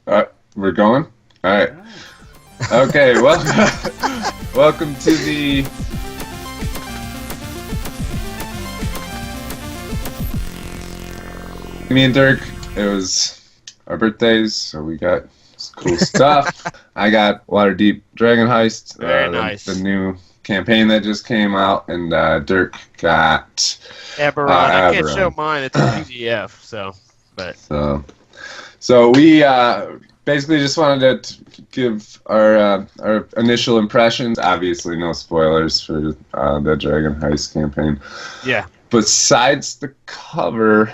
We're going? All right. Okay, well, welcome to the me and Dirk. It was our birthdays, so we got some cool stuff. I got Waterdeep Dragon Heist, Very nice. the new campaign that just came out, and Dirk got Eberron. I can't Eberron. show mine. It's a PDF, so. But So we basically just wanted to give our initial impressions. Obviously, no spoilers for the Dragon Heist campaign. yeah, Besides the cover,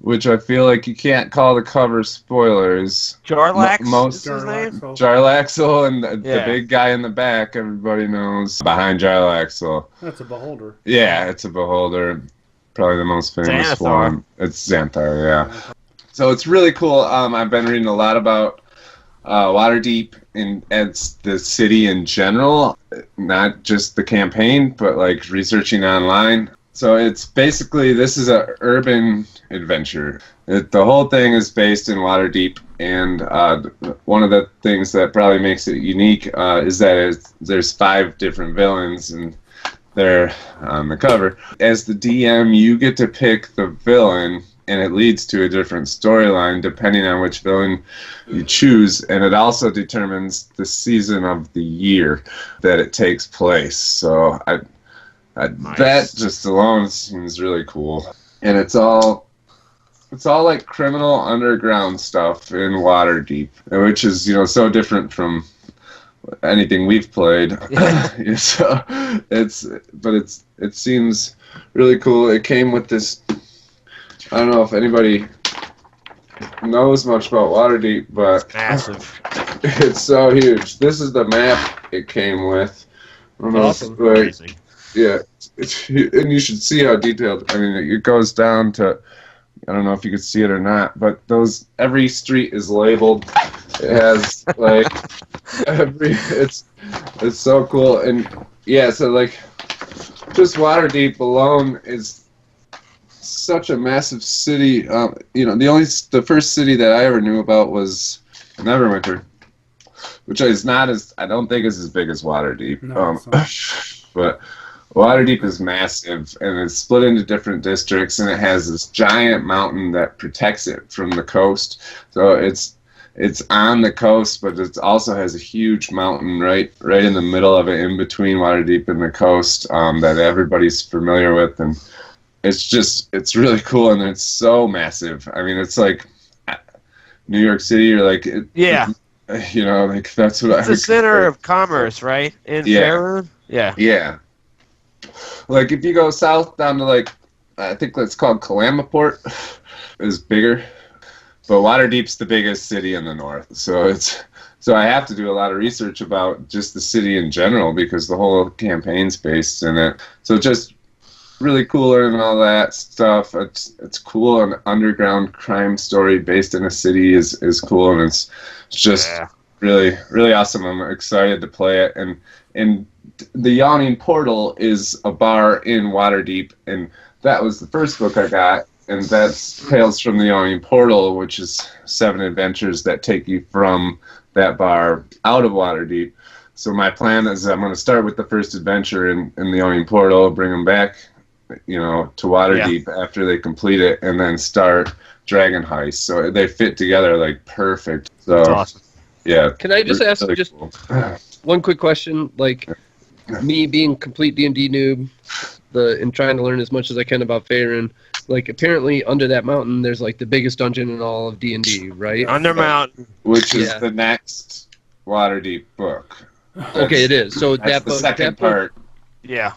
which I feel like you can't call the cover spoilers. Jarlax Most is his name. Jarlaxle and the Yeah. big guy in the back, everybody knows. Behind Jarlaxle. That's a beholder. Yeah, it's a beholder. Probably the most famous Xanathar. one. It's Xanathar, yeah. So it's really cool. I've been reading a lot about Waterdeep and the city in general, not just the campaign, but like researching online. So it's basically, this is an urban adventure. The whole thing is based in Waterdeep, and one of the things that probably makes it unique is that there's 5 different villains, and they're on the cover. As the DM, you get to pick the villain, and it leads to a different storyline depending on which villain you choose, and it also determines the season of the year that it takes place. So Nice. that just alone seems really cool, and it's all like criminal underground stuff in Waterdeep, which is so different from anything we've played. Yeah. So it seems really cool. It came with this. I don't know if anybody knows much about Waterdeep, but Massive. it's so huge. This is the map it came with. I don't know, Awesome. like, Amazing. yeah, and you should see how detailed. I mean, it goes down to. I don't know if you could see it or not, but every street is labeled. It has like it's so cool, and yeah, so like just Waterdeep alone is such a massive city. The first city that I ever knew about was Neverwinter, which is not as, I don't think is as big as Waterdeep. No, it's not. But Waterdeep is massive, and it's split into different districts, and it has this giant mountain that protects it from the coast. So it's on the coast, but it also has a huge mountain right in the middle of it, in between Waterdeep and the coast, that everybody's familiar with, and it's really cool, and it's so massive. I mean, it's like New York City, or like Yeah. like that's what It's the center of commerce, right? In Faerun? Yeah. Yeah. Like if you go south down to like, I think that's called Calamaport, is bigger. But Waterdeep's the biggest city in the north. So I have to do a lot of research about just the city in general, because the whole campaign's based in it. So just really cool and all that stuff. It's cool. An underground crime story based in a city is cool, and it's just really, really awesome. I'm excited to play it. And the Yawning Portal is a bar in Waterdeep, and that was the first book I got, and that's Tales from the Yawning Portal, which is 7 adventures that take you from that bar out of Waterdeep. So my plan is I'm going to start with the first adventure in the Yawning Portal, bring them back, to Waterdeep after they complete it, and then start Dragon Heist. So they fit together like perfect. So That's awesome. yeah. Can I just ask just cool. one quick question? Like, me being complete D&D noob, and trying to learn as much as I can about Faerun, like apparently under that mountain there's like the biggest dungeon in all of D&D, right? Undermountain. Which is the next Waterdeep book. Okay, it is. So That's that the book, second part. Yeah.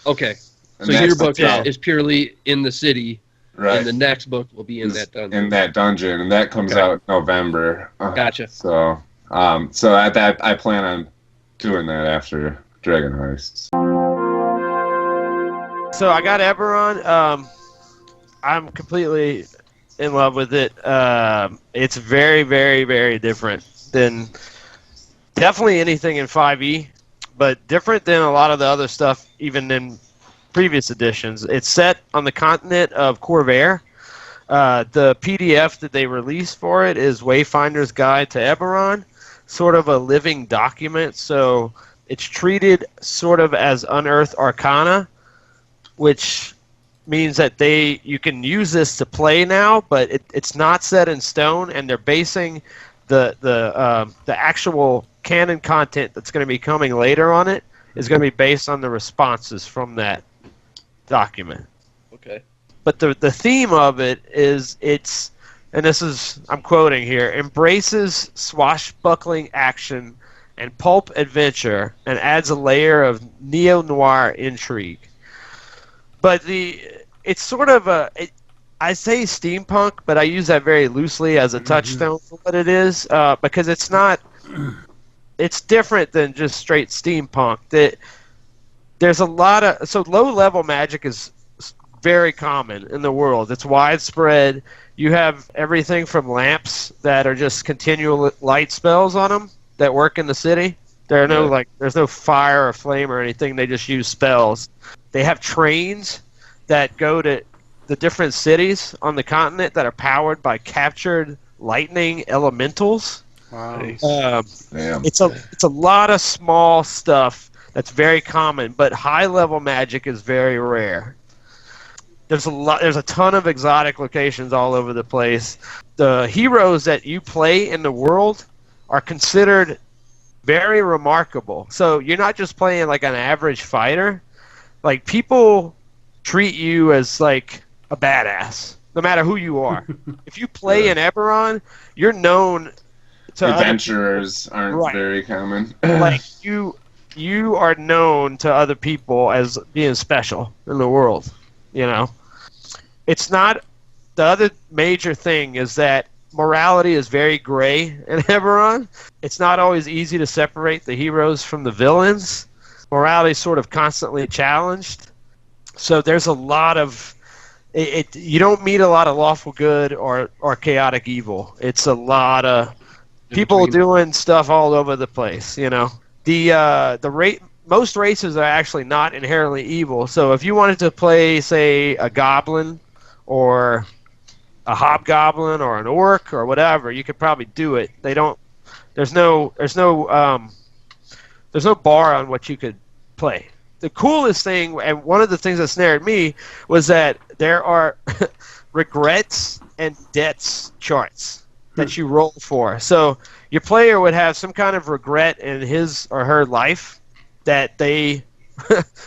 Okay, And so that's your the book top, is purely in the city, right? and the next book will be in that dungeon. In that dungeon, and that comes out in November. Gotcha. So at that, I plan on doing that after Dragon Heist. So I got Eberron. I'm completely in love with it. It's very, very, very different than definitely anything in 5e, but different than a lot of the other stuff, even in previous editions. It's set on the continent of Corvair, The PDF that they released for it is Wayfinder's Guide to Eberron, sort of a living document. So it's treated sort of as unearthed arcana, which means that you can use this to play now, but it's not set in stone, and they're basing the actual canon content that's going to be coming later on it is going to be based on the responses from that document. Okay. But the theme of it is and this is, I'm quoting here, embraces swashbuckling action and pulp adventure and adds a layer of neo-noir intrigue. But it's sort of I say steampunk, but I use that very loosely as a touchstone for what it is, because it's different than just straight steampunk. There's a lot of, so low-level magic is very common in the world. It's widespread. You have everything from lamps that are just continual light spells on them that work in the city. There are there's no fire or flame or anything. They just use spells. They have trains that go to the different cities on the continent that are powered by captured lightning elementals. Wow. Damn. It's a lot of small stuff that's very common, but high-level magic is very rare. There's a ton of exotic locations all over the place. The heroes that you play in the world are considered very remarkable. So you're not just playing like an average fighter. Like, people treat you as like a badass, no matter who you are. If you play in Eberron, you're known to adventurers aren't very common. Like, you are known to other people as being special in the world, you know. It's not, the other major thing is that morality is very gray in Eberron. It's not always easy to separate the heroes from the villains. Morality is sort of constantly challenged. So there's a lot of, you don't meet a lot of lawful good or chaotic evil. It's a lot of people doing stuff all over the place, you know. Most races are actually not inherently evil. So if you wanted to play, say, a goblin or a hobgoblin or an orc or whatever, you could probably do it. There's no bar on what you could play. The coolest thing, and one of the things that snared me, was that there are regrets and debts charts that you roll for. So your player would have some kind of regret in his or her life that they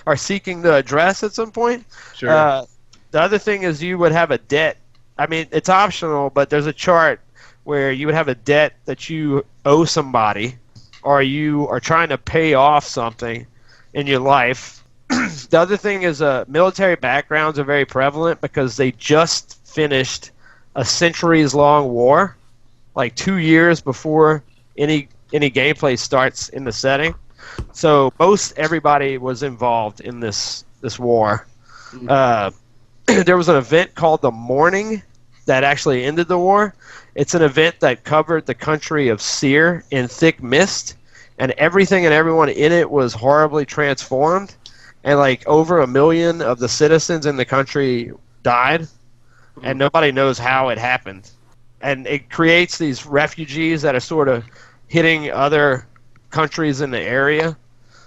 are seeking to address at some point. Sure. The other thing is you would have a debt. I mean, it's optional, but there's a chart where you would have a debt that you owe somebody, or you are trying to pay off something in your life. The other thing is military backgrounds are very prevalent because they just finished a centuries-long war, like 2 years before any gameplay starts in the setting. So most everybody was involved in this war. There was an event called the Morning that actually ended the war. It's an event that covered the country of Seer in thick mist, and everything and everyone in it was horribly transformed, and like over 1 million of the citizens in the country died, and nobody knows how it happened. And it creates these refugees that are sort of hitting other countries in the area.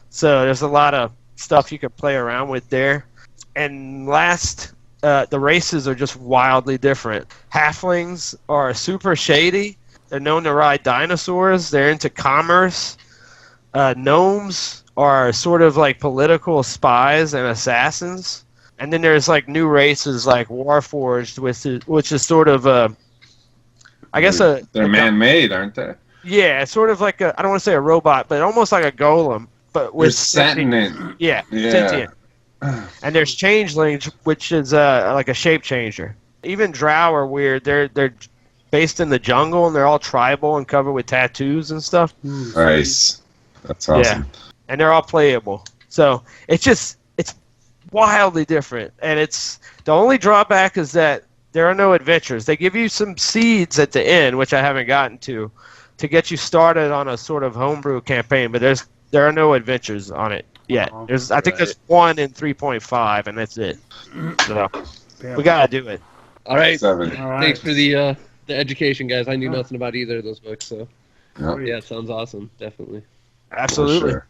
So there's a lot of stuff you can play around with there. And last, the races are just wildly different. Halflings are super shady. They're known to ride dinosaurs. They're into commerce. Gnomes are sort of like political spies and assassins. And then there's like new races like Warforged, which is sort of they're man-made, aren't they? Yeah, it's sort of like I don't want to say a robot, but almost like a golem, but with sentient. Yeah, sentient. And there's changelings, which is like a shape changer. Even drow are weird. They're based in the jungle, and they're all tribal and covered with tattoos and stuff. Nice. That's awesome. Yeah, and they're all playable. So it's wildly different, and the only drawback is that there are no adventures. They give you some seeds at the end, which I haven't gotten to get you started on a sort of homebrew campaign, but there are no adventures on it yet. I think there's one in 3.5, and that's it. So we gotta do it. All right. 7. All right. Thanks for the education, guys. I knew nothing about either of those books, so Yeah, yeah, it sounds awesome. Definitely. for Absolutely. sure.